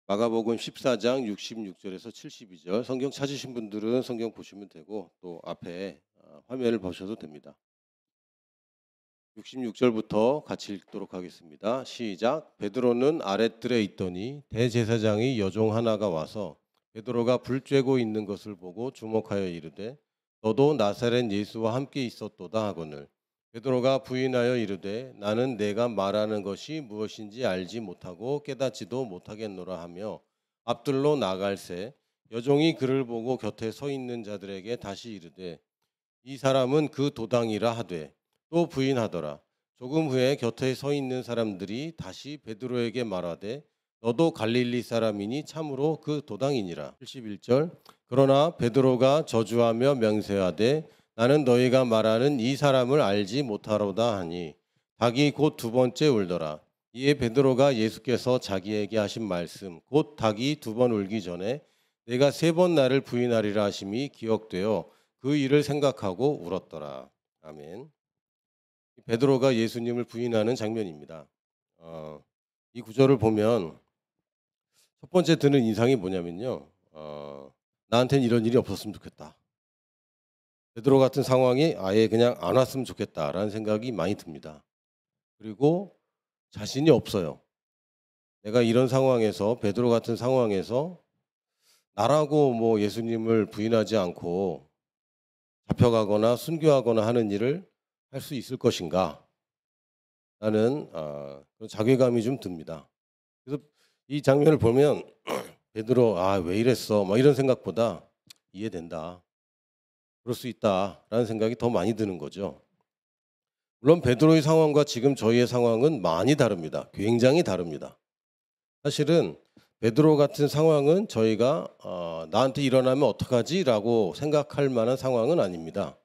마가복음 14장 66절에서 72절 성경 찾으신 분들은 성경 보시면 되고 또 앞에 화면을 보셔도 됩니다. 66절부터 같이 읽도록 하겠습니다. 시작. 베드로는 아랫뜰에 있더니 대제사장의 여종 하나가 와서 베드로가 불 쬐고 있는 것을 보고 주목하여 이르되 너도 나사렛 예수와 함께 있었도다 하거늘 베드로가 부인하여 이르되 나는 내가 말하는 것이 무엇인지 알지 못하고 깨닫지도 못하겠노라 하며 앞들로 나갈새 여종이 그를 보고 곁에 서 있는 자들에게 다시 이르되 이 사람은 그 도당이라 하되 또 부인하더라. 조금 후에 곁에 서 있는 사람들이 다시 베드로에게 말하되 너도 갈릴리 사람이니 참으로 그 도당이니라. 71절. 그러나 베드로가 저주하며 맹세하되 나는 너희가 말하는 이 사람을 알지 못하로다 하니 닭이 곧 두 번째 울더라. 이에 베드로가 예수께서 자기에게 하신 말씀 곧 닭이 두 번 울기 전에 내가 세 번 나를 부인하리라 하심이 기억되어 그 일을 생각하고 울었더라. 아멘. 베드로가 예수님을 부인하는 장면입니다. 이 구절을 보면 첫 번째 드는 인상이 뭐냐면요. 나한테는 이런 일이 없었으면 좋겠다. 베드로 같은 상황이 아예 그냥 안 왔으면 좋겠다라는 생각이 많이 듭니다. 그리고 자신이 없어요. 내가 이런 상황에서 베드로 같은 상황에서 나라고 뭐 예수님을 부인하지 않고 잡혀가거나 순교하거나 하는 일을 할 수 있을 것인가? 라는 그런 자괴감이 좀 듭니다. 그래서 이 장면을 보면 베드로 왜 이랬어? 막 이런 생각보다 이해된다. 그럴 수 있다라는 생각이 더 많이 드는 거죠. 물론 베드로의 상황과 지금 저희의 상황은 많이 다릅니다. 굉장히 다릅니다. 사실은 베드로 같은 상황은 저희가 나한테 일어나면 어떡하지라고 생각할 만한 상황은 아닙니다.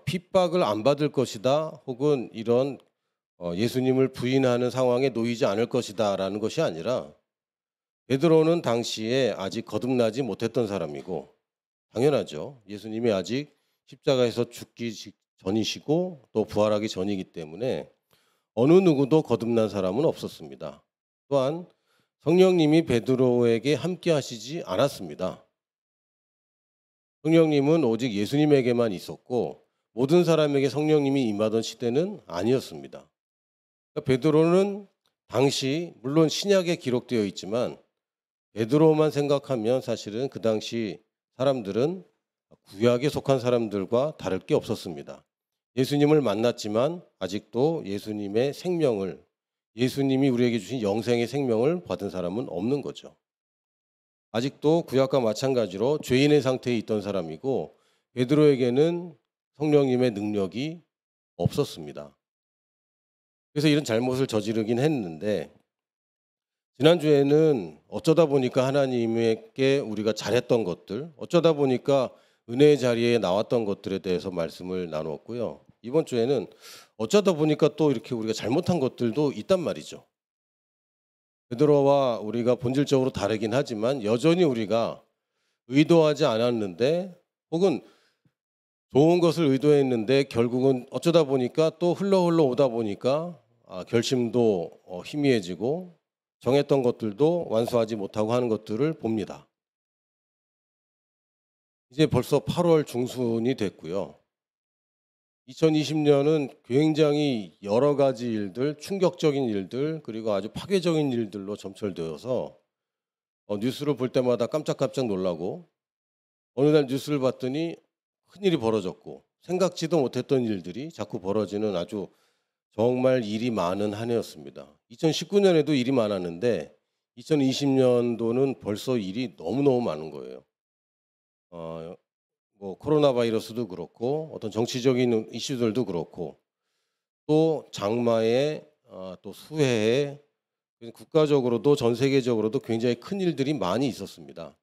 핍박을 안 받을 것이다 혹은 이런 예수님을 부인하는 상황에 놓이지 않을 것이다라는 것이 아니라 베드로는 당시에 아직 거듭나지 못했던 사람이고 당연하죠. 예수님이 아직 십자가에서 죽기 전이시고 또 부활하기 전이기 때문에 어느 누구도 거듭난 사람은 없었습니다. 또한 성령님이 베드로에게 함께 하시지 않았습니다. 성령님은 오직 예수님에게만 있었고 모든 사람에게 성령님이 임하던 시대는 아니었습니다. 그러니까 베드로는 당시 물론 신약에 기록되어 있지만 베드로만 생각하면 사실은 그 당시 사람들은 구약에 속한 사람들과 다를 게 없었습니다. 예수님을 만났지만 아직도 예수님의 생명을 예수님이 우리에게 주신 영생의 생명을 받은 사람은 없는 거죠. 아직도 구약과 마찬가지로 죄인의 상태에 있던 사람이고 베드로에게는 성령님의 능력이 없었습니다. 그래서 이런 잘못을 저지르긴 했는데 지난주에는 어쩌다 보니까 하나님께 우리가 잘했던 것들, 어쩌다 보니까 은혜의 자리에 나왔던 것들에 대해서 말씀을 나누었고요. 이번 주에는 어쩌다 보니까 또 이렇게 우리가 잘못한 것들도 있단 말이죠. 베드로와 우리가 본질적으로 다르긴 하지만 여전히 우리가 의도하지 않았는데 혹은 좋은 것을 의도했는데 결국은 어쩌다 보니까 또 흘러 오다 보니까 결심도 희미해지고 정했던 것들도 완수하지 못하고 하는 것들을 봅니다. 이제 벌써 8월 중순이 됐고요. 2020년은 굉장히 여러 가지 일들, 충격적인 일들, 그리고 아주 파괴적인 일들로 점철되어서 뉴스를 볼 때마다 깜짝깜짝 놀라고 어느 날 뉴스를 봤더니 큰일이 벌어졌고 생각지도 못했던 일들이 자꾸 벌어지는 아주 정말 일이 많은 한 해였습니다. 2019년에도 일이 많았는데 2020년도는 벌써 일이 너무너무 많은 거예요. 뭐 코로나 바이러스도 그렇고 어떤 정치적인 이슈들도 그렇고 또 장마에 또 수해에 국가적으로도 전 세계적으로도 굉장히 큰 일들이 많이 있었습니다.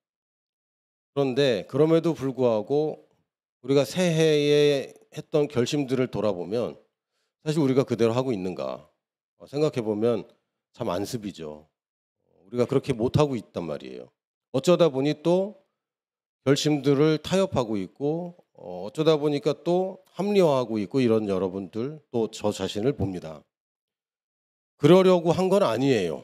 그런데 그럼에도 불구하고 우리가 새해에 했던 결심들을 돌아보면 사실 우리가 그대로 하고 있는가 생각해 보면 참 안습이죠. 우리가 그렇게 못하고 있단 말이에요. 어쩌다 보니 또 결심들을 타협하고 있고 어쩌다 보니까 또 합리화하고 있고 이런 여러분들 또 저 자신을 봅니다. 그러려고 한 건 아니에요.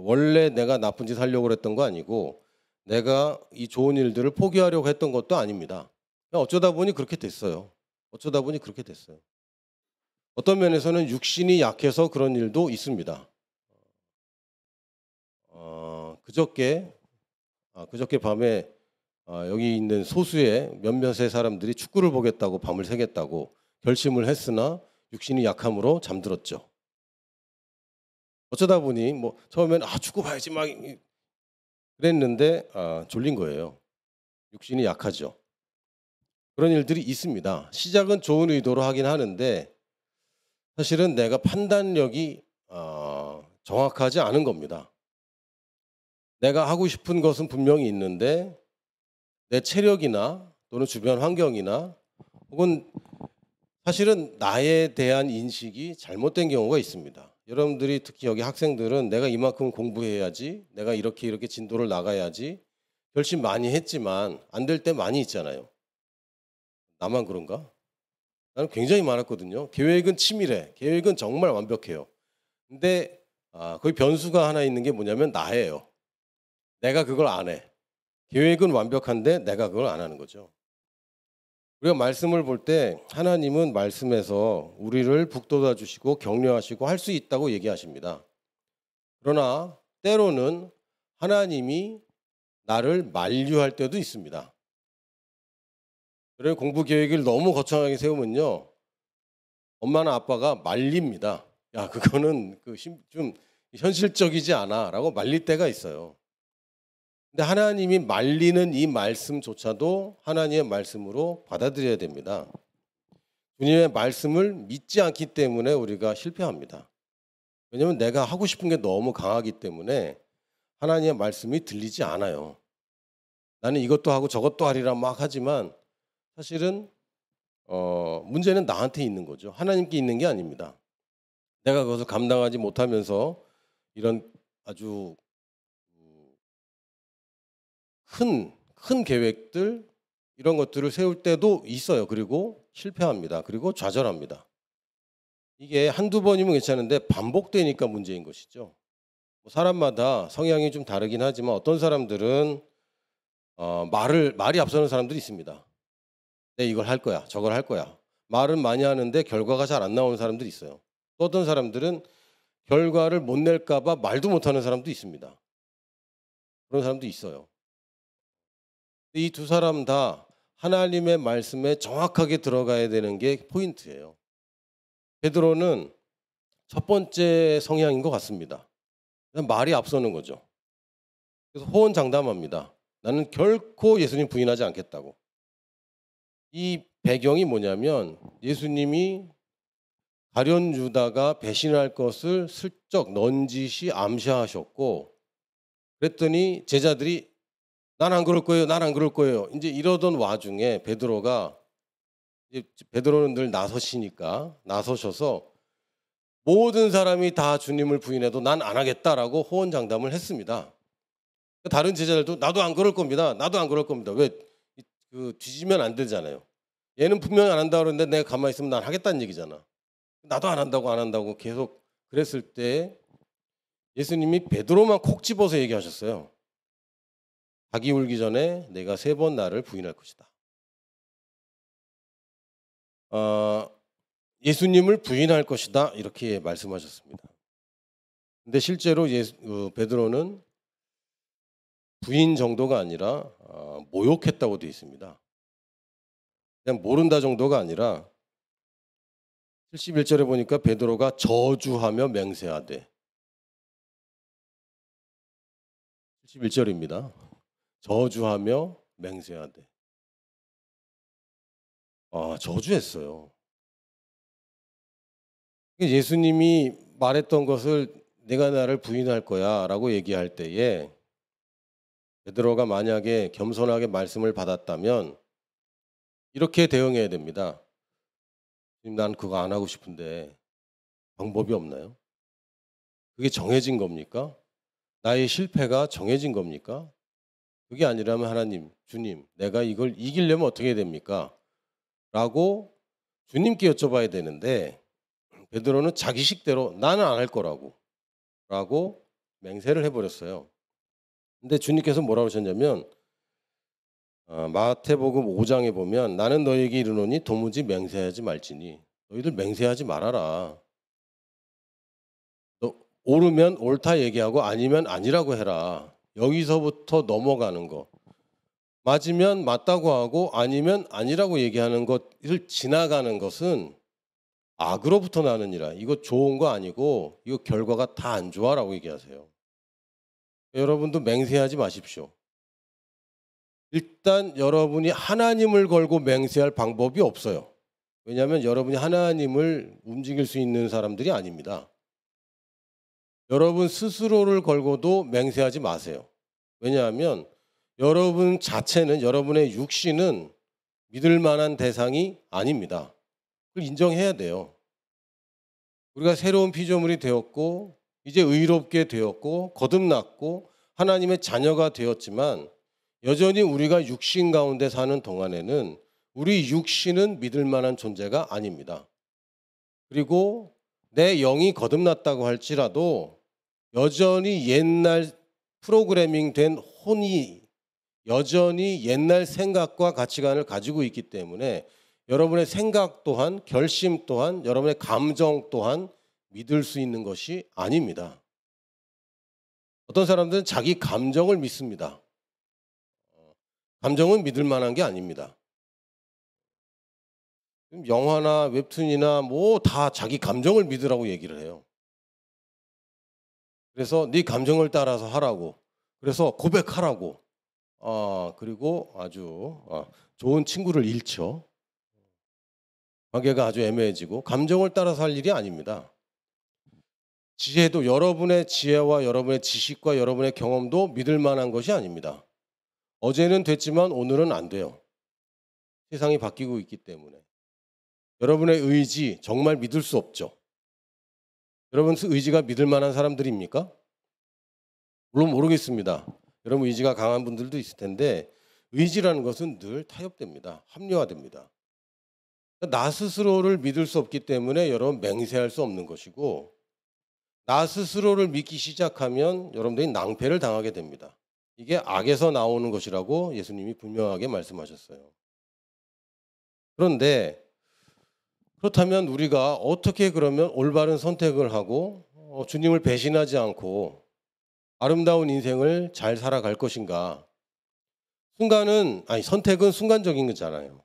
원래 내가 나쁜 짓 하려고 했던 거 아니고 내가 이 좋은 일들을 포기하려고 했던 것도 아닙니다. 그냥 어쩌다 보니 그렇게 됐어요. 어쩌다 보니 그렇게 됐어요. 어떤 면에서는 육신이 약해서 그런 일도 있습니다. 그저께 밤에 여기 있는 소수의 몇몇의 사람들이 축구를 보겠다고 밤을 새겠다고 결심을 했으나 육신이 약함으로 잠들었죠. 어쩌다 보니 뭐 처음에는 축구 봐야지 막 그랬는데 졸린 거예요. 육신이 약하죠. 그런 일들이 있습니다. 시작은 좋은 의도로 하긴 하는데 사실은 내가 판단력이 정확하지 않은 겁니다. 내가 하고 싶은 것은 분명히 있는데 내 체력이나 또는 주변 환경이나 혹은 사실은 나에 대한 인식이 잘못된 경우가 있습니다. 여러분들이 특히 여기 학생들은 내가 이만큼 공부해야지, 내가 이렇게 진도를 나가야지 결심 많이 했지만 안 될 때 많이 있잖아요. 나만 그런가? 나는 굉장히 많았거든요. 계획은 치밀해. 계획은 정말 완벽해요. 근데 거기 변수가 하나 있는 게 뭐냐면 나예요. 내가 그걸 안 해. 계획은 완벽한데 내가 그걸 안 하는 거죠. 우리가 말씀을 볼 때 하나님은 말씀에서 우리를 북돋아 주시고 격려하시고 할 수 있다고 얘기하십니다. 그러나 때로는 하나님이 나를 만류할 때도 있습니다. 그래서 공부 계획을 너무 거창하게 세우면요. 엄마나 아빠가 말립니다. 야, 그거는 좀 현실적이지 않아 라고 말릴 때가 있어요. 근데 하나님이 말리는 이 말씀조차도 하나님의 말씀으로 받아들여야 됩니다. 주님의 말씀을 믿지 않기 때문에 우리가 실패합니다. 왜냐하면 내가 하고 싶은 게 너무 강하기 때문에 하나님의 말씀이 들리지 않아요. 나는 이것도 하고 저것도 하리라 막 하지만 사실은 문제는 나한테 있는 거죠. 하나님께 있는 게 아닙니다. 내가 그것을 감당하지 못하면서 이런 아주 큰 계획들 이런 것들을 세울 때도 있어요. 그리고 실패합니다. 그리고 좌절합니다. 이게 한두 번이면 괜찮은데 반복되니까 문제인 것이죠. 사람마다 성향이 좀 다르긴 하지만 어떤 사람들은 말이 앞서는 사람들이 있습니다. 내 이걸 할 거야. 저걸 할 거야. 말은 많이 하는데 결과가 잘 안 나오는 사람들이 있어요. 또 어떤 사람들은 결과를 못 낼까 봐 말도 못하는 사람도 있습니다. 그런 사람도 있어요. 이 두 사람 다 하나님의 말씀에 정확하게 들어가야 되는 게 포인트예요. 베드로는 첫 번째 성향인 것 같습니다. 말이 앞서는 거죠. 그래서 호언장담합니다. 나는 결코 예수님 부인하지 않겠다고. 이 배경이 뭐냐면 예수님이 가룟 유다가 배신할 것을 슬쩍 넌지시 암시하셨고 그랬더니 제자들이 난 안 그럴 거예요. 난 안 그럴 거예요. 이제 이러던 와중에 베드로는 늘 나서시니까 나서셔서 모든 사람이 다 주님을 부인해도 난 안 하겠다라고 호언장담을 했습니다. 다른 제자들도 나도 안 그럴 겁니다. 나도 안 그럴 겁니다. 왜? 뒤지면 안 되잖아요. 얘는 분명히 안 한다고 그러는데 내가 가만히 있으면 난 하겠다는 얘기잖아. 나도 안 한다고 계속 그랬을 때 예수님이 베드로만 콕 집어서 얘기하셨어요. 닭이 울기 전에 내가 3번 나를 부인할 것이다. 예수님을 부인할 것이다 이렇게 말씀하셨습니다. 근데 실제로 베드로는 부인 정도가 아니라 모욕했다고 되어 있습니다. 그냥 모른다 정도가 아니라 71절에 보니까 베드로가 저주하며 맹세하되 71절입니다. 저주하며 맹세하되 저주했어요. 예수님이 말했던 것을 내가 나를 부인할 거야 라고 얘기할 때에 베드로가 만약에 겸손하게 말씀을 받았다면 이렇게 대응해야 됩니다. 난 그거 안 하고 싶은데 방법이 없나요? 그게 정해진 겁니까? 나의 실패가 정해진 겁니까? 그게 아니라면 하나님, 주님, 내가 이걸 이기려면 어떻게 해야 됩니까? 라고 주님께 여쭤봐야 되는데 베드로는 자기 식대로 나는 안 할 거라고 맹세를 해버렸어요. 근데 주님께서 뭐라고 하셨냐면 마태복음 5장에 보면 나는 너에게 이르노니 도무지 맹세하지 말지니 너희들 맹세하지 말아라. 너 옳으면 옳다 얘기하고 아니면 아니라고 해라. 여기서부터 넘어가는 거. 맞으면 맞다고 하고 아니면 아니라고 얘기하는 것을 지나가는 것은 악으로부터 나느니라. 이거 좋은 거 아니고 이거 결과가 다 안 좋아라고 얘기하세요. 여러분도 맹세하지 마십시오. 일단 여러분이 하나님을 걸고 맹세할 방법이 없어요. 왜냐하면 여러분이 하나님을 움직일 수 있는 사람들이 아닙니다. 여러분 스스로를 걸고도 맹세하지 마세요. 왜냐하면 여러분 자체는, 여러분의 육신은 믿을 만한 대상이 아닙니다. 그걸 인정해야 돼요. 우리가 새로운 피조물이 되었고 이제 의롭게 되었고 거듭났고 하나님의 자녀가 되었지만 여전히 우리가 육신 가운데 사는 동안에는 우리 육신은 믿을 만한 존재가 아닙니다. 그리고 내 영이 거듭났다고 할지라도 여전히 옛날 프로그래밍 된 혼이 여전히 옛날 생각과 가치관을 가지고 있기 때문에 여러분의 생각 또한, 결심 또한, 여러분의 감정 또한 믿을 수 있는 것이 아닙니다. 어떤 사람들은 자기 감정을 믿습니다. 감정은 믿을 만한 게 아닙니다. 영화나 웹툰이나 뭐 다 자기 감정을 믿으라고 얘기를 해요. 그래서 네 감정을 따라서 하라고. 그래서 고백하라고. 그리고 아주 좋은 친구를 잃죠. 관계가 아주 애매해지고 감정을 따라서 할 일이 아닙니다. 지혜도 여러분의 지혜와 여러분의 지식과 여러분의 경험도 믿을 만한 것이 아닙니다. 어제는 됐지만 오늘은 안 돼요. 세상이 바뀌고 있기 때문에. 여러분의 의지 정말 믿을 수 없죠. 여러분 의지가 믿을 만한 사람들입니까? 물론 모르겠습니다. 여러분 의지가 강한 분들도 있을 텐데 의지라는 것은 늘 타협됩니다. 합리화됩니다. 나 스스로를 믿을 수 없기 때문에 여러분 맹세할 수 없는 것이고 나 스스로를 믿기 시작하면 여러분들이 낭패를 당하게 됩니다. 이게 악에서 나오는 것이라고 예수님이 분명하게 말씀하셨어요. 그런데 그렇다면 우리가 어떻게 그러면 올바른 선택을 하고 주님을 배신하지 않고 아름다운 인생을 잘 살아갈 것인가? 선택은 순간적인 거잖아요.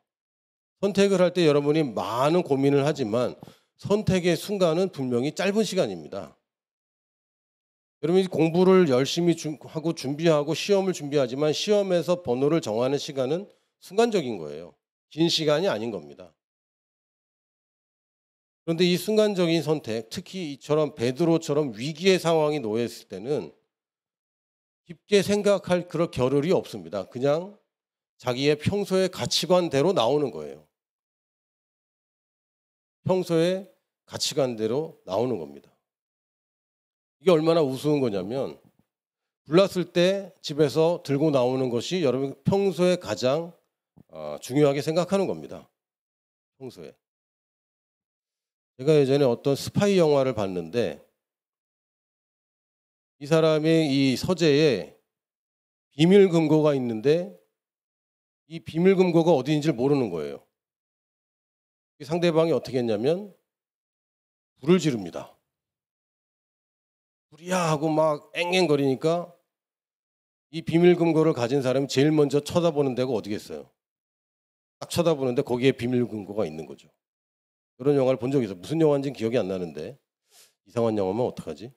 선택을 할 때 여러분이 많은 고민을 하지만 선택의 순간은 분명히 짧은 시간입니다. 여러분이 공부를 열심히 하고 준비하고 시험을 준비하지만 시험에서 번호를 정하는 시간은 순간적인 거예요. 긴 시간이 아닌 겁니다. 그런데 이 순간적인 선택, 특히 이처럼 베드로처럼 위기의 상황이 놓여있을 때는 깊게 생각할 그런 겨를이 없습니다. 그냥 자기의 평소의 가치관대로 나오는 거예요. 평소의 가치관대로 나오는 겁니다. 이게 얼마나 우스운 거냐면 불났을 때 집에서 들고 나오는 것이 여러분 평소에 가장 중요하게 생각하는 겁니다. 평소에. 제가 예전에 어떤 스파이 영화를 봤는데 이 사람의 이 서재에 비밀 금고가 있는데 이 비밀 금고가 어디인지 모르는 거예요. 상대방이 어떻게 했냐면 불을 지릅니다. 불이야 하고 막 앵앵거리니까 이 비밀 금고를 가진 사람이 제일 먼저 쳐다보는 데가 어디겠어요? 딱 쳐다보는데 거기에 비밀 금고가 있는 거죠. 그런 영화를 본 적이 있어요. 무슨 영화인지는 기억이 안 나는데 이상한 영화면 어떡하지?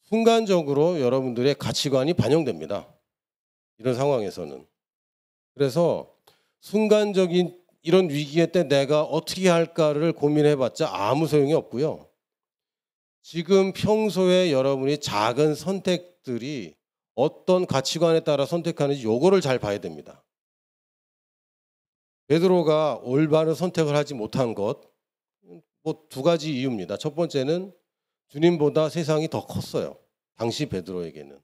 순간적으로 여러분들의 가치관이 반영됩니다. 이런 상황에서는. 그래서 순간적인 이런 위기의 때 내가 어떻게 할까를 고민해봤자 아무 소용이 없고요. 지금 평소에 여러분이 작은 선택들이 어떤 가치관에 따라 선택하는지 요거를 잘 봐야 됩니다. 베드로가 올바른 선택을 하지 못한 것, 뭐 두 가지 이유입니다. 첫 번째는 주님보다 세상이 더 컸어요. 당시 베드로에게는.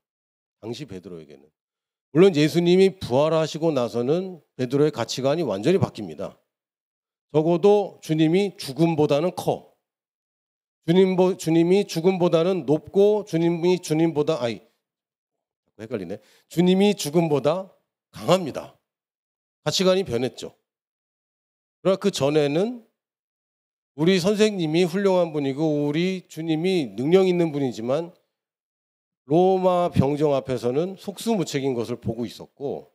물론 예수님이 부활하시고 나서는 베드로의 가치관이 완전히 바뀝니다. 적어도 주님이 죽음보다는 커. 주님이 죽음보다는 높고 주님보다 헷갈리네. 주님이 죽음보다 강합니다. 가치관이 변했죠. 그러나 그 전에는 우리 선생님이 훌륭한 분이고 우리 주님이 능력 있는 분이지만 로마 병정 앞에서는 속수무책인 것을 보고 있었고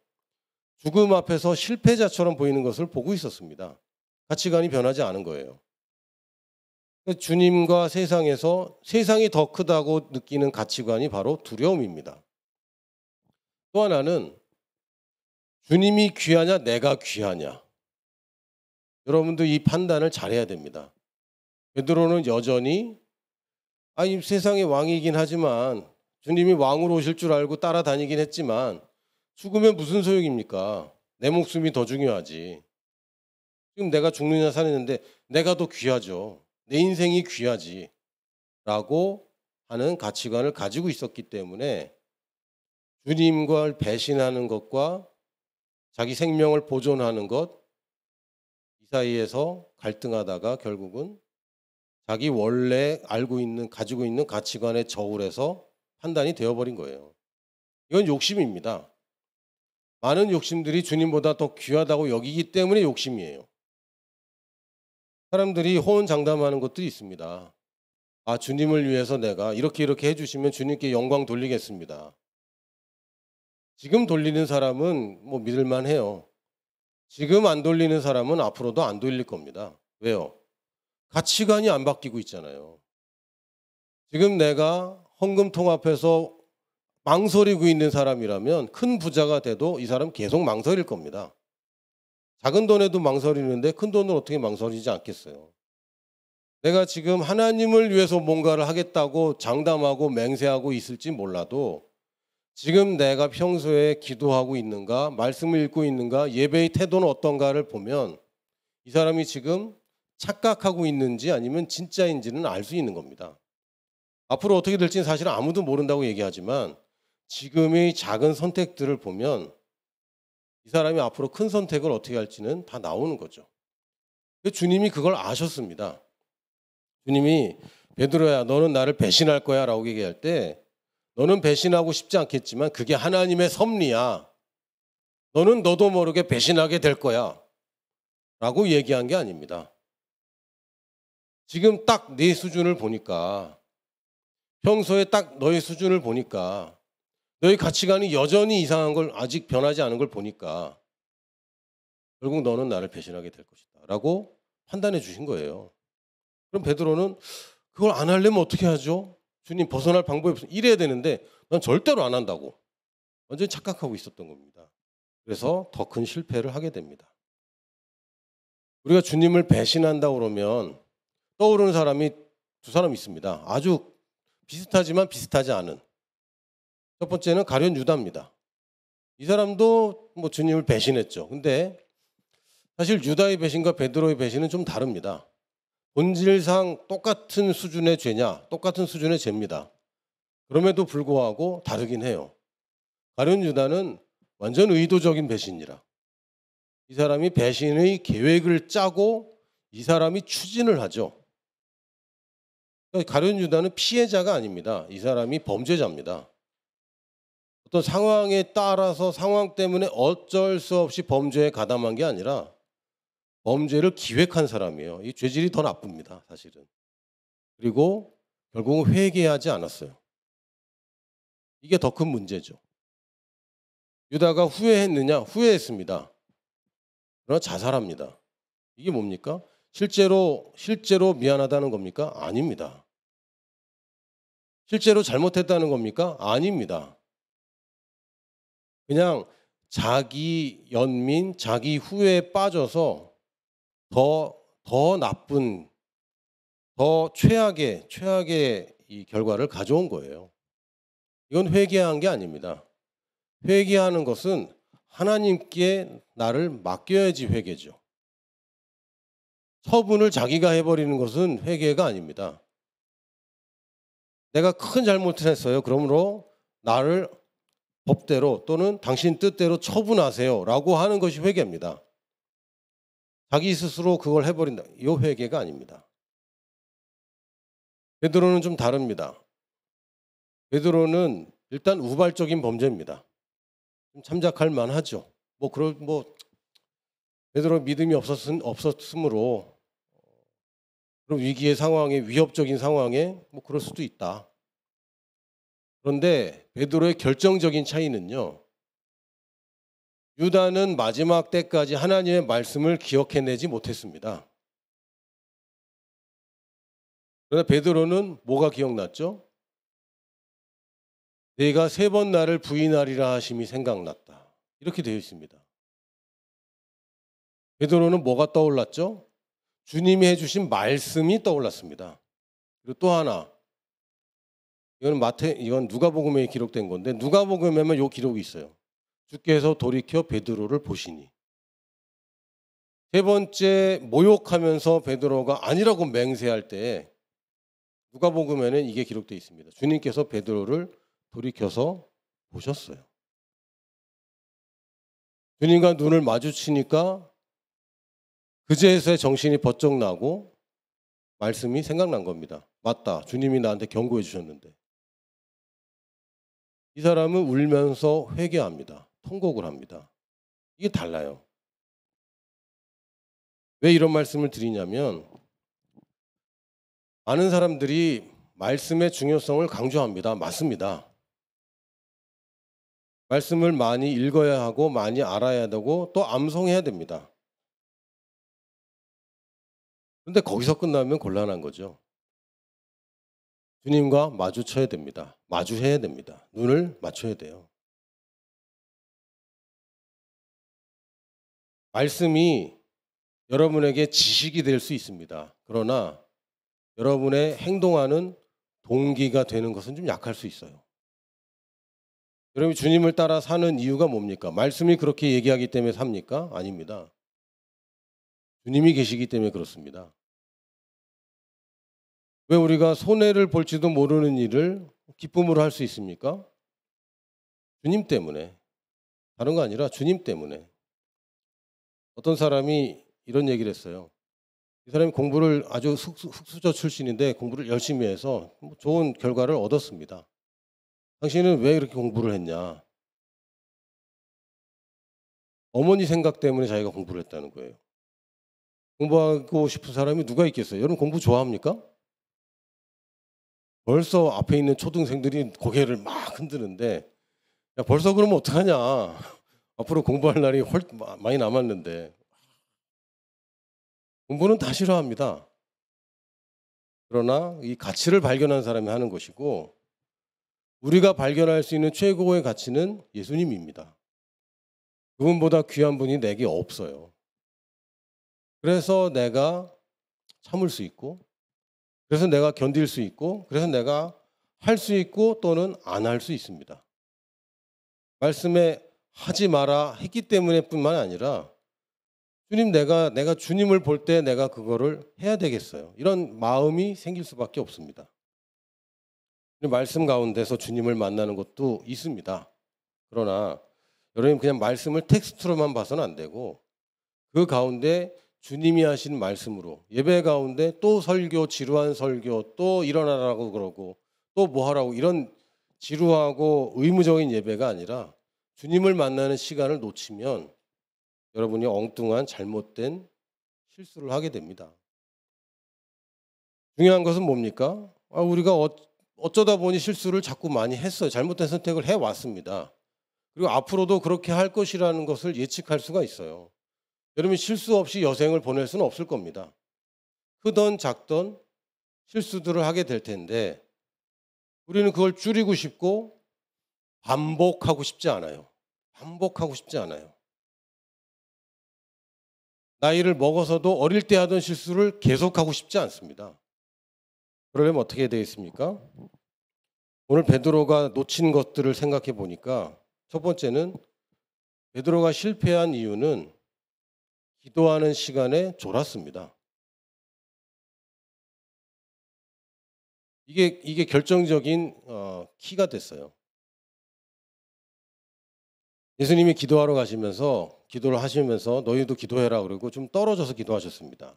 죽음 앞에서 실패자처럼 보이는 것을 보고 있었습니다. 가치관이 변하지 않은 거예요. 주님과 세상에서 세상이 더 크다고 느끼는 가치관이 바로 두려움입니다. 또 하나는 주님이 귀하냐 내가 귀하냐. 여러분도 이 판단을 잘해야 됩니다. 베드로는 여전히 이 세상의 왕이긴 하지만 주님이 왕으로 오실 줄 알고 따라다니긴 했지만 죽으면 무슨 소용입니까? 내 목숨이 더 중요하지. 지금 내가 죽느냐 사느냐인데 내가 더 귀하죠. 내 인생이 귀하지. 라고 하는 가치관을 가지고 있었기 때문에 주님과 배신하는 것과 자기 생명을 보존하는 것, 이 사이에서 갈등하다가 결국은 자기 원래 가지고 있는 가치관에 저울해서 판단이 되어버린 거예요. 이건 욕심입니다. 많은 욕심들이 주님보다 더 귀하다고 여기기 때문에 욕심이에요. 사람들이 호언장담하는 것들이 있습니다. 주님을 위해서 내가 이렇게 해주시면 주님께 영광 돌리겠습니다. 지금 돌리는 사람은 뭐 믿을만 해요. 지금 안 돌리는 사람은 앞으로도 안 돌릴 겁니다. 왜요? 가치관이 안 바뀌고 있잖아요. 지금 내가 헌금통 앞에서 망설이고 있는 사람이라면 큰 부자가 돼도 이 사람 계속 망설일 겁니다. 작은 돈에도 망설이는데 큰 돈을 어떻게 망설이지 않겠어요. 내가 지금 하나님을 위해서 뭔가를 하겠다고 장담하고 맹세하고 있을지 몰라도 지금 내가 평소에 기도하고 있는가, 말씀을 읽고 있는가, 예배의 태도는 어떤가를 보면 이 사람이 지금 착각하고 있는지 아니면 진짜인지는 알 수 있는 겁니다. 앞으로 어떻게 될지는 사실 아무도 모른다고 얘기하지만 지금의 작은 선택들을 보면 이 사람이 앞으로 큰 선택을 어떻게 할지는 다 나오는 거죠. 주님이 그걸 아셨습니다. 주님이 베드로야 너는 나를 배신할 거야 라고 얘기할 때 너는 배신하고 싶지 않겠지만 그게 하나님의 섭리야. 너는 너도 모르게 배신하게 될 거야 라고 얘기한 게 아닙니다. 지금 딱 네 수준을 보니까 평소에 딱 너의 수준을 보니까 너의 가치관이 여전히 이상한 걸 아직 변하지 않은 걸 보니까 결국 너는 나를 배신하게 될 것이다 라고 판단해 주신 거예요. 그럼 베드로는 그걸 안 하려면 어떻게 하죠? 주님 벗어날 방법이 없어. 이래야 되는데 난 절대로 안 한다고 완전히 착각하고 있었던 겁니다. 그래서 더 큰 실패를 하게 됩니다. 우리가 주님을 배신한다고 그러면 떠오르는 사람이 두 사람 있습니다. 아주 비슷하지만 비슷하지 않은. 첫 번째는 가룟 유다입니다. 이 사람도 뭐 주님을 배신했죠. 근데 사실 유다의 배신과 베드로의 배신은 좀 다릅니다. 본질상 똑같은 수준의 죄냐, 똑같은 수준의 죄입니다. 그럼에도 불구하고 다르긴 해요. 가룟 유다는 완전 의도적인 배신이라. 이 사람이 배신의 계획을 짜고 이 사람이 추진을 하죠. 가룟 유다는 피해자가 아닙니다. 이 사람이 범죄자입니다. 어떤 상황에 따라서 상황 때문에 어쩔 수 없이 범죄에 가담한 게 아니라 범죄를 기획한 사람이에요. 이 죄질이 더 나쁩니다, 사실은. 그리고 결국은 회개하지 않았어요. 이게 더 큰 문제죠. 유다가 후회했느냐? 후회했습니다. 그러나 자살합니다. 이게 뭡니까? 실제로 미안하다는 겁니까? 아닙니다. 실제로 잘못했다는 겁니까? 아닙니다. 그냥 자기 연민, 자기 후회에 빠져서 더 나쁜, 더 최악의 이 결과를 가져온 거예요. 이건 회개한 게 아닙니다. 회개하는 것은 하나님께 나를 맡겨야지 회개죠. 처분을 자기가 해버리는 것은 회개가 아닙니다. 내가 큰 잘못을 했어요. 그러므로 나를 법대로 또는 당신 뜻대로 처분하세요 라고 하는 것이 회개입니다. 자기 스스로 그걸 해버린다. 이 회개가 아닙니다. 베드로는 좀 다릅니다. 베드로는 일단 우발적인 범죄입니다. 좀 참작할 만하죠. 베드로 믿음이 없었으므로 그런 위기의 상황에, 위협적인 상황에 그럴 수도 있다. 그런데 베드로의 결정적인 차이는요. 유다는 마지막 때까지 하나님의 말씀을 기억해내지 못했습니다. 그러나 베드로는 뭐가 기억났죠? 내가 3번 나를 부인하리라 하심이 생각났다. 이렇게 되어 있습니다. 베드로는 뭐가 떠올랐죠? 주님이 해주신 말씀이 떠올랐습니다. 그리고 또 하나, 이건 누가복음에 기록된 건데 누가복음에만 이 기록이 있어요. 주께서 돌이켜 베드로를 보시니. 3번째 모욕하면서 베드로가 아니라고 맹세할 때 누가복음에는 이게 기록되어 있습니다. 주님께서 베드로를 돌이켜서 보셨어요. 주님과 눈을 마주치니까 그제서야 정신이 번쩍 나고 말씀이 생각난 겁니다. 맞다. 주님이 나한테 경고해 주셨는데. 이 사람은 울면서 회개합니다. 통곡을 합니다. 이게 달라요. 왜 이런 말씀을 드리냐면 많은 사람들이 말씀의 중요성을 강조합니다. 맞습니다. 말씀을 많이 읽어야 하고 많이 알아야 되고 또 암송해야 됩니다. 그런데 거기서 끝나면 곤란한 거죠. 주님과 마주쳐야 됩니다. 마주해야 됩니다. 눈을 맞춰야 돼요. 말씀이 여러분에게 지식이 될 수 있습니다. 그러나 여러분의 행동하는 동기가 되는 것은 좀 약할 수 있어요. 여러분이 주님을 따라 사는 이유가 뭡니까? 말씀이 그렇게 얘기하기 때문에 삽니까? 아닙니다. 주님이 계시기 때문에 그렇습니다. 왜 우리가 손해를 볼지도 모르는 일을 기쁨으로 할 수 있습니까? 주님 때문에. 다른 거 아니라 주님 때문에. 어떤 사람이 이런 얘기를 했어요. 이 사람이 공부를 아주 흙수저 출신인데 공부를 열심히 해서 좋은 결과를 얻었습니다. 당신은 왜 이렇게 공부를 했냐? 어머니 생각 때문에 자기가 공부를 했다는 거예요. 공부하고 싶은 사람이 누가 있겠어요? 여러분 공부 좋아합니까? 벌써 앞에 있는 초등생들이 고개를 막 흔드는데 야, 벌써 그러면 어떡하냐? 앞으로 공부할 날이 많이 남았는데. 공부는 다 싫어합니다. 그러나 이 가치를 발견한 사람이 하는 것이고 우리가 발견할 수 있는 최고의 가치는 예수님입니다. 그분보다 귀한 분이 내게 없어요. 그래서 내가 참을 수 있고 그래서 내가 견딜 수 있고 그래서 내가 할 수 있고 또는 안 할 수 있습니다. 말씀에 하지 마라 했기 때문에 뿐만 아니라 주님 내가 주님을 볼 때 내가 그거를 해야 되겠어요. 이런 마음이 생길 수밖에 없습니다. 말씀 가운데서 주님을 만나는 것도 있습니다. 그러나 여러분 그냥 말씀을 텍스트로만 봐서는 안 되고 그 가운데 주님이 하신 말씀으로 예배 가운데 또 설교, 지루한 설교, 또 일어나라고 그러고 또 뭐 하라고 이런 지루하고 의무적인 예배가 아니라 주님을 만나는 시간을 놓치면 여러분이 엉뚱한 잘못된 실수를 하게 됩니다. 중요한 것은 뭡니까? 우리가 어쩌다 보니 실수를 자꾸 많이 했어요. 잘못된 선택을 해왔습니다. 그리고 앞으로도 그렇게 할 것이라는 것을 예측할 수가 있어요. 여러분 실수 없이 여생을 보낼 수는 없을 겁니다. 크던 작던 실수들을 하게 될 텐데 우리는 그걸 줄이고 싶고 반복하고 싶지 않아요. 반복하고 싶지 않아요. 나이를 먹어서도 어릴 때 하던 실수를 계속하고 싶지 않습니다. 그러려면 어떻게 되겠습니까? 오늘 베드로가 놓친 것들을 생각해 보니까 첫 번째는 베드로가 실패한 이유는 기도하는 시간에 졸았습니다. 이게 결정적인 키가 됐어요. 예수님이 기도하러 가시면서 기도를 하시면서 너희도 기도해라 그러고 좀 떨어져서 기도하셨습니다.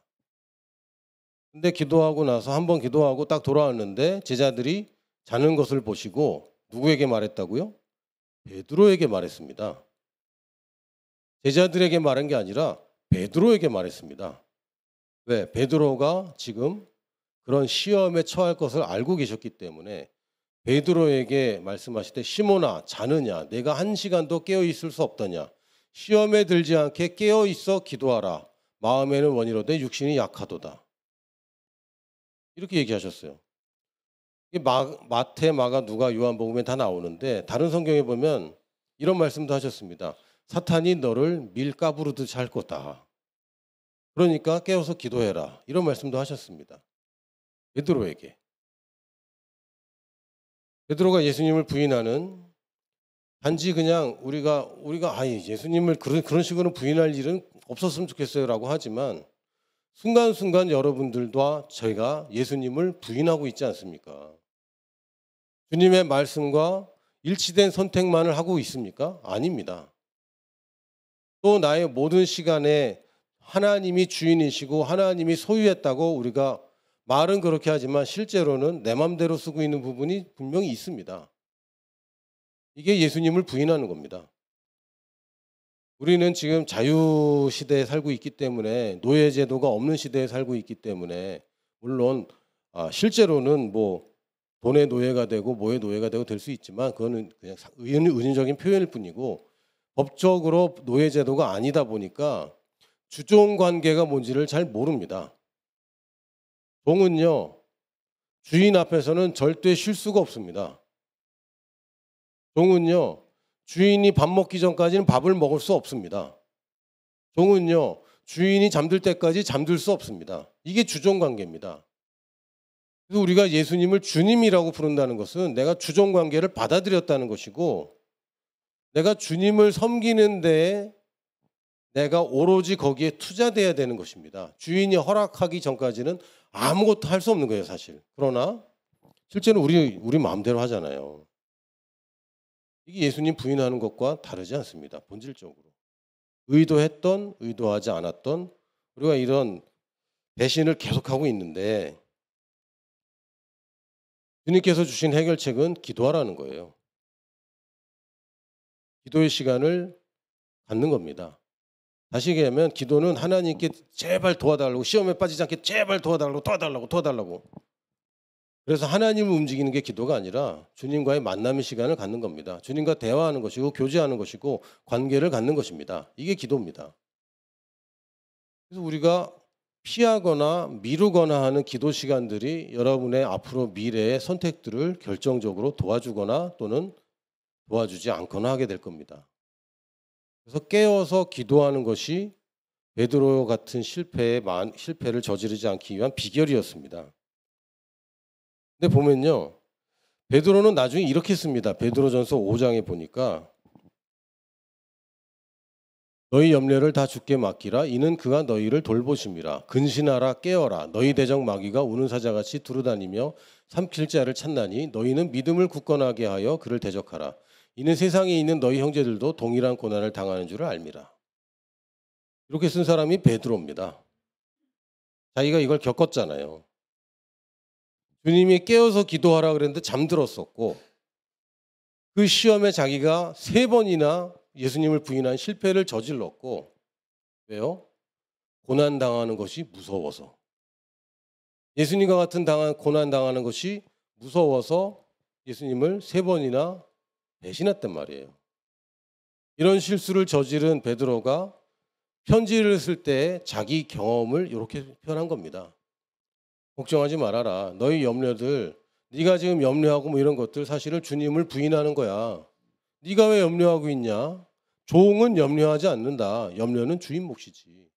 근데 기도하고 나서 한 번 기도하고 딱 돌아왔는데 제자들이 자는 것을 보시고 누구에게 말했다고요? 베드로에게 말했습니다. 제자들에게 말한 게 아니라 베드로에게 말했습니다. 왜? 베드로가 지금 그런 시험에 처할 것을 알고 계셨기 때문에 베드로에게 말씀하실 때 시몬아 자느냐 내가 한 시간도 깨어 있을 수 없더냐 시험에 들지 않게 깨어 있어 기도하라 마음에는 원이로되 육신이 약하도다 이렇게 얘기하셨어요. 이게 마태, 마가, 누가, 요한복음에 다 나오는데 다른 성경에 보면 이런 말씀도 하셨습니다. 사탄이 너를 밀가부르듯이 할 거다. 그러니까 깨어서 기도해라. 이런 말씀도 하셨습니다. 베드로에게. 베드로가 예수님을 부인하는 단지 그냥 우리가 예수님을 그런 식으로 부인할 일은 없었으면 좋겠어요라고 하지만 순간순간 여러분들과 저희가 예수님을 부인하고 있지 않습니까? 주님의 말씀과 일치된 선택만을 하고 있습니까? 아닙니다. 또 나의 모든 시간에 하나님이 주인이시고 하나님이 소유했다고 우리가 말은 그렇게 하지만 실제로는 내 맘대로 쓰고 있는 부분이 분명히 있습니다. 이게 예수님을 부인하는 겁니다. 우리는 지금 자유시대에 살고 있기 때문에 노예제도가 없는 시대에 살고 있기 때문에 물론 실제로는 뭐 돈의 노예가 되고 뭐의 노예가 되고 될 수 있지만 그거는 그냥 은유적인 표현일 뿐이고 법적으로 노예제도가 아니다 보니까 주종 관계가 뭔지를 잘 모릅니다. 종은요 주인 앞에서는 절대 쉴 수가 없습니다. 종은요 주인이 밥 먹기 전까지는 밥을 먹을 수 없습니다. 종은요 주인이 잠들 때까지 잠들 수 없습니다. 이게 주종 관계입니다. 그래서 우리가 예수님을 주님이라고 부른다는 것은 내가 주종 관계를 받아들였다는 것이고 내가 주님을 섬기는 데에 내가 오로지 거기에 투자돼야 되는 것입니다. 주인이 허락하기 전까지는 아무것도 할 수 없는 거예요, 사실. 그러나 실제는 우리 마음대로 하잖아요. 이게 예수님 부인하는 것과 다르지 않습니다. 본질적으로. 의도했던 의도하지 않았던 우리가 이런 배신을 계속하고 있는데 주님께서 주신 해결책은 기도하라는 거예요. 기도의 시간을 갖는 겁니다. 다시 얘기하면 기도는 하나님께 제발 도와달라고 시험에 빠지지 않게 제발 도와달라고 그래서 하나님을 움직이는 게 기도가 아니라 주님과의 만남의 시간을 갖는 겁니다. 주님과 대화하는 것이고 교제하는 것이고 관계를 갖는 것입니다. 이게 기도입니다. 그래서 우리가 피하거나 미루거나 하는 기도 시간들이 여러분의 앞으로 미래의 선택들을 결정적으로 도와주거나 또는 도와주지 않거나 하게 될 겁니다. 그래서 깨어서 기도하는 것이 베드로 같은 실패를 저지르지 않기 위한 비결이었습니다. 근데 보면요. 베드로는 나중에 이렇게 씁니다. 베드로전서 5장에 보니까 너희 염려를 다 주께 맡기라. 이는 그가 너희를 돌보심이라. 근신하라 깨어라. 너희 대적 마귀가 우는 사자같이 두루다니며 삼킬 자를 찾나니 너희는 믿음을 굳건하게 하여 그를 대적하라. 이는 세상에 있는 너희 형제들도 동일한 고난을 당하는 줄을 알미라. 이렇게 쓴 사람이 베드로입니다. 자기가 이걸 겪었잖아요. 주님이 깨어서 기도하라 그랬는데 잠들었었고 그 시험에 자기가 3번이나 예수님을 부인한 실패를 저질렀고 왜요? 고난당하는 것이 무서워서 예수님과 같은 고난당하는 것이 무서워서 예수님을 3번이나 배신했단 말이에요. 이런 실수를 저지른 베드로가 편지를 쓸 때 자기 경험을 이렇게 표현한 겁니다. 걱정하지 말아라. 너희 염려들 네가 지금 염려하고 뭐 이런 것들 사실은 주님을 부인하는 거야. 네가 왜 염려하고 있냐? 종은 염려하지 않는다. 염려는 주인 몫이지.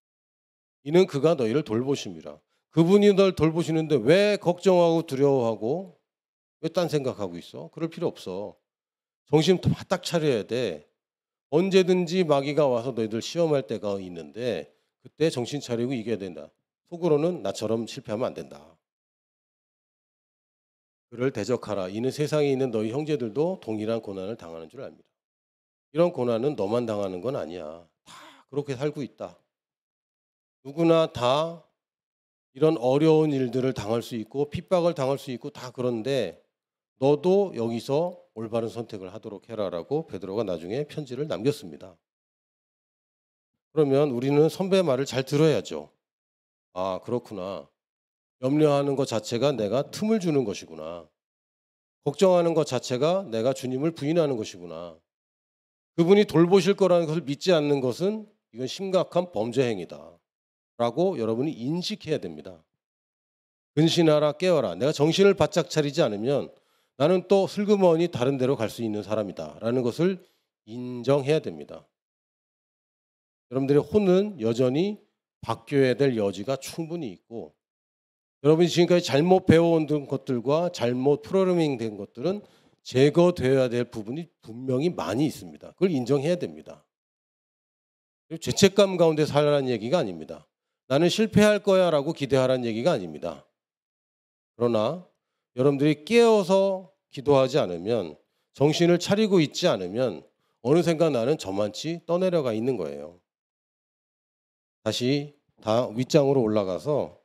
이는 그가 너희를 돌보심이라. 그분이 널 돌보시는데 왜 걱정하고 두려워하고 왜 딴 생각하고 있어? 그럴 필요 없어. 정신 바짝 차려야 돼. 언제든지 마귀가 와서 너희들 시험할 때가 있는데 그때 정신 차리고 이겨야 된다. 속으로는 나처럼 실패하면 안 된다. 그를 대적하라. 이는 세상에 있는 너희 형제들도 동일한 고난을 당하는 줄 압니다. 이런 고난은 너만 당하는 건 아니야. 다 그렇게 살고 있다. 누구나 다 이런 어려운 일들을 당할 수 있고 핍박을 당할 수 있고 다 그런데 너도 여기서 올바른 선택을 하도록 해라라고 베드로가 나중에 편지를 남겼습니다. 그러면 우리는 선배의 말을 잘 들어야죠. 아, 그렇구나. 염려하는 것 자체가 내가 틈을 주는 것이구나. 걱정하는 것 자체가 내가 주님을 부인하는 것이구나. 그분이 돌보실 거라는 것을 믿지 않는 것은 이건 심각한 범죄 행위다. 라고 여러분이 인식해야 됩니다. 근신하라 깨어라. 내가 정신을 바짝 차리지 않으면 나는 또 슬그머니 다른 데로 갈 수 있는 사람이다. 라는 것을 인정해야 됩니다. 여러분들의 혼은 여전히 바뀌어야 될 여지가 충분히 있고 여러분이 지금까지 잘못 배워온 것들과 잘못 프로그래밍 된 것들은 제거되어야 될 부분이 분명히 많이 있습니다. 그걸 인정해야 됩니다. 죄책감 가운데 살라는 얘기가 아닙니다. 나는 실패할 거야 라고 기대하라는 얘기가 아닙니다. 그러나 여러분들이 깨어서 기도하지 않으면 정신을 차리고 있지 않으면 어느샌가 나는 저만치 떠내려가 있는 거예요. 다시 다 윗장으로 올라가서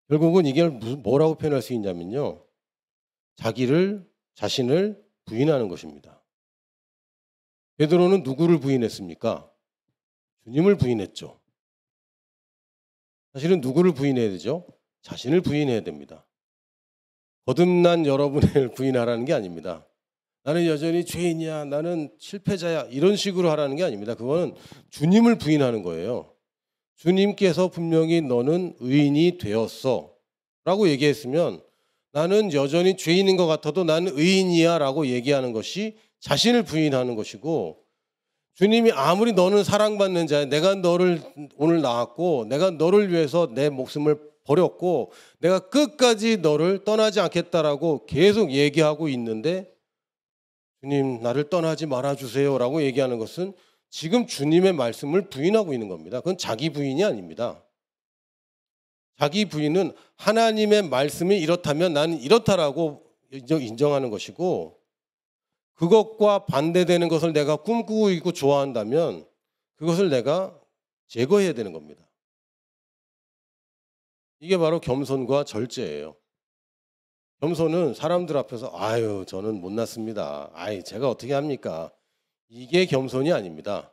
결국은 이게 뭐라고 표현할 수 있냐면요. 자신을 부인하는 것입니다. 베드로는 누구를 부인했습니까? 주님을 부인했죠. 사실은 누구를 부인해야 되죠? 자신을 부인해야 됩니다. 거듭난 여러분을 부인하라는 게 아닙니다. 나는 여전히 죄인이야, 나는 실패자야 이런 식으로 하라는 게 아닙니다. 그거는 주님을 부인하는 거예요. 주님께서 분명히 너는 의인이 되었어 라고 얘기했으면 나는 여전히 죄인인 것 같아도 나는 의인이야 라고 얘기하는 것이 자신을 부인하는 것이고 주님이 아무리 너는 사랑받는 자야 내가 너를 오늘 낳았고 내가 너를 위해서 내 목숨을 버렸고 내가 끝까지 너를 떠나지 않겠다라고 계속 얘기하고 있는데 주님 나를 떠나지 말아주세요 라고 얘기하는 것은 지금 주님의 말씀을 부인하고 있는 겁니다. 그건 자기 부인이 아닙니다. 자기 부인은 하나님의 말씀이 이렇다면 나는 이렇다라고 인정하는 것이고 그것과 반대되는 것을 내가 꿈꾸고 있고 좋아한다면 그것을 내가 제거해야 되는 겁니다. 이게 바로 겸손과 절제예요. 겸손은 사람들 앞에서 아유 저는 못났습니다. 아이 제가 어떻게 합니까? 이게 겸손이 아닙니다.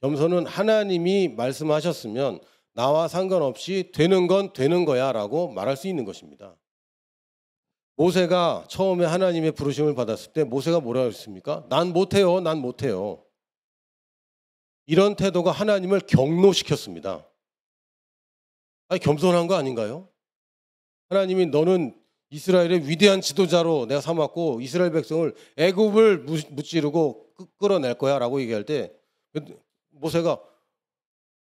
겸손은 하나님이 말씀하셨으면 나와 상관없이 되는 건 되는 거야 라고 말할 수 있는 것입니다. 모세가 처음에 하나님의 부르심을 받았을 때 모세가 뭐라고 했습니까? 난 못해요. 난 못해요. 이런 태도가 하나님을 경노시켰습니다. 아니, 겸손한 거 아닌가요? 하나님이 너는 이스라엘의 위대한 지도자로 내가 삼았고 이스라엘 백성을 애굽을 무찌르고 끌어낼 거야 라고 얘기할 때 모세가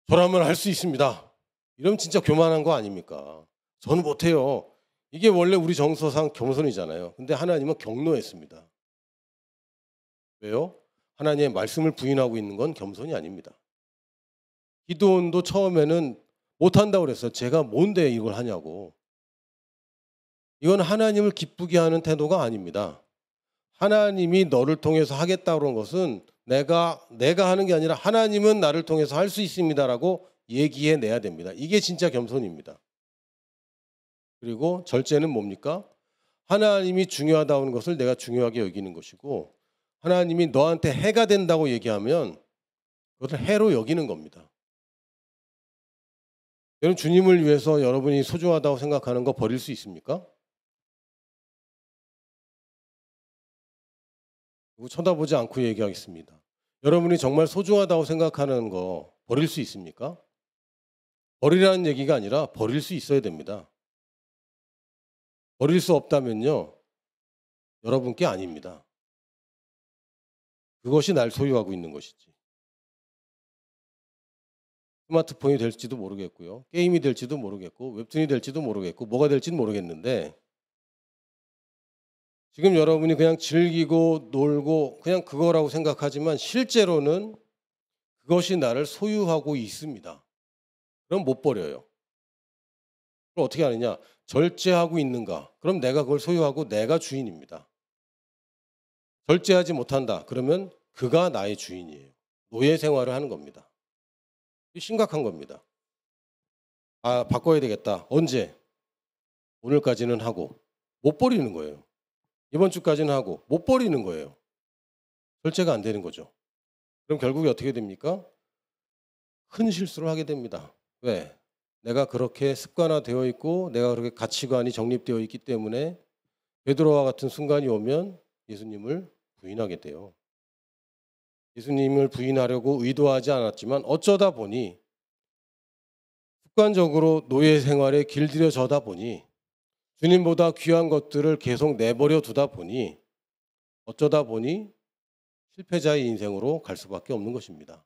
저라면 할 수 있습니다. 이러면 진짜 교만한 거 아닙니까? 저는 못해요. 이게 원래 우리 정서상 겸손이잖아요. 근데 하나님은 경노했습니다. 왜요? 하나님의 말씀을 부인하고 있는 건 겸손이 아닙니다. 기드온도 처음에는 못한다고 그랬어요. 제가 뭔데 이걸 하냐고. 이건 하나님을 기쁘게 하는 태도가 아닙니다. 하나님이 너를 통해서 하겠다고 그런 것은 내가 하는 게 아니라 하나님은 나를 통해서 할 수 있습니다라고 얘기해내야 됩니다. 이게 진짜 겸손입니다. 그리고 절제는 뭡니까? 하나님이 중요하다는 것을 내가 중요하게 여기는 것이고 하나님이 너한테 해가 된다고 얘기하면 그것을 해로 여기는 겁니다. 여러분 주님을 위해서 여러분이 소중하다고 생각하는 거 버릴 수 있습니까? 쳐다보지 않고 얘기하겠습니다. 여러분이 정말 소중하다고 생각하는 거 버릴 수 있습니까? 버리라는 얘기가 아니라 버릴 수 있어야 됩니다. 버릴 수 없다면요. 여러분께 아닙니다. 그것이 날 소유하고 있는 것이지. 스마트폰이 될지도 모르겠고요. 게임이 될지도 모르겠고 웹툰이 될지도 모르겠고 뭐가 될지는 모르겠는데 지금 여러분이 그냥 즐기고 놀고 그냥 그거라고 생각하지만 실제로는 그것이 나를 소유하고 있습니다. 그럼 못 버려요. 그럼 어떻게 하느냐? 절제하고 있는가? 그럼 내가 그걸 소유하고 내가 주인입니다. 절제하지 못한다. 그러면 그가 나의 주인이에요. 노예 생활을 하는 겁니다. 심각한 겁니다. 아, 바꿔야 되겠다. 언제? 오늘까지는 하고 못 버리는 거예요. 이번 주까지는 하고 못 버리는 거예요. 절제가 안 되는 거죠. 그럼 결국에 어떻게 됩니까? 큰 실수를 하게 됩니다. 왜? 내가 그렇게 습관화되어 있고 내가 그렇게 가치관이 정립되어 있기 때문에 베드로와 같은 순간이 오면 예수님을 부인하게 돼요. 예수님을 부인하려고 의도하지 않았지만 어쩌다 보니 습관적으로 노예 생활에 길들여져다 보니 주님보다 귀한 것들을 계속 내버려 두다 보니 어쩌다 보니 실패자의 인생으로 갈 수밖에 없는 것입니다.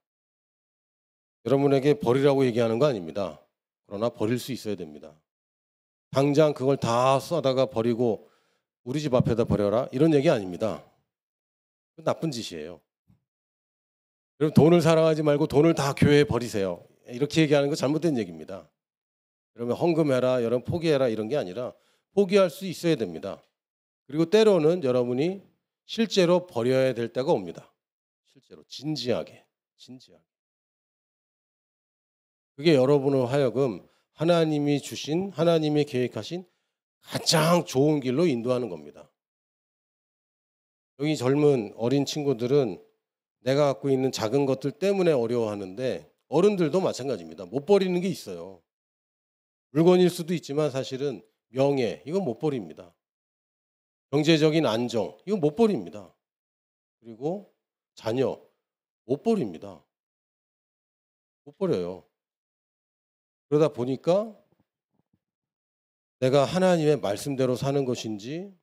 여러분에게 버리라고 얘기하는 거 아닙니다. 그러나 버릴 수 있어야 됩니다. 당장 그걸 다 써다가 버리고 우리 집 앞에다 버려라 이런 얘기 아닙니다. 나쁜 짓이에요. 여러분 돈을 사랑하지 말고 돈을 다 교회에 버리세요. 이렇게 얘기하는 거 잘못된 얘기입니다. 여러분 헌금해라, 여러분 포기해라 이런 게 아니라 포기할 수 있어야 됩니다. 그리고 때로는 여러분이 실제로 버려야 될 때가 옵니다. 실제로 진지하게. 그게 여러분을 하여금 하나님이 주신 하나님이 계획하신 가장 좋은 길로 인도하는 겁니다. 여기 젊은 어린 친구들은 내가 갖고 있는 작은 것들 때문에 어려워하는데 어른들도 마찬가지입니다. 못 버리는 게 있어요. 물건일 수도 있지만 사실은 명예, 이건 못 버립니다. 경제적인 안정, 이건 못 버립니다. 그리고 자녀, 못 버립니다. 못 버려요. 그러다 보니까 내가 하나님의 말씀대로 사는 것인지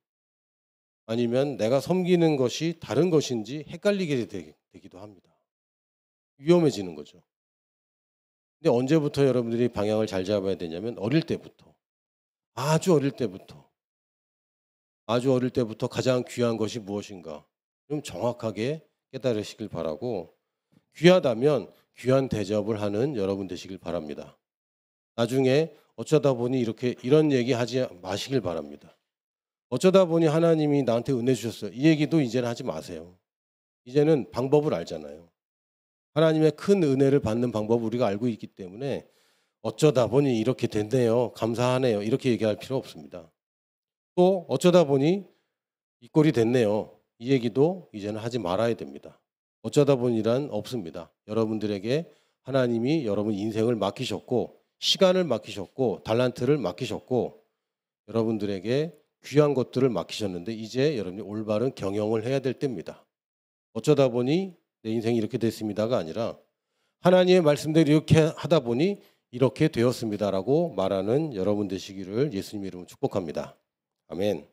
아니면 내가 섬기는 것이 다른 것인지 헷갈리게 되기도 합니다. 위험해지는 거죠. 근데 언제부터 여러분들이 방향을 잘 잡아야 되냐면 어릴 때부터. 아주 어릴 때부터 가장 귀한 것이 무엇인가 좀 정확하게 깨달으시길 바라고 귀하다면 귀한 대접을 하는 여러분 되시길 바랍니다. 나중에 어쩌다 보니 이런 얘기 하지 마시길 바랍니다. 어쩌다 보니 하나님이 나한테 은혜 주셨어요. 이 얘기도 이제는 하지 마세요. 이제는 방법을 알잖아요. 하나님의 큰 은혜를 받는 방법을 우리가 알고 있기 때문에 어쩌다 보니 이렇게 됐네요. 감사하네요. 이렇게 얘기할 필요 없습니다. 또 어쩌다 보니 이 꼴이 됐네요. 이 얘기도 이제는 하지 말아야 됩니다. 어쩌다 보니란 없습니다. 여러분들에게 하나님이 여러분 인생을 맡기셨고 시간을 맡기셨고 달란트를 맡기셨고 여러분들에게 귀한 것들을 맡기셨는데 이제 여러분이 올바른 경영을 해야 될 때입니다. 어쩌다 보니 내 인생이 이렇게 됐습니다가 아니라 하나님의 말씀대로 이렇게 하다 보니 이렇게 되었습니다라고 말하는 여러분 되시기를 예수님의 이름으로 축복합니다. 아멘.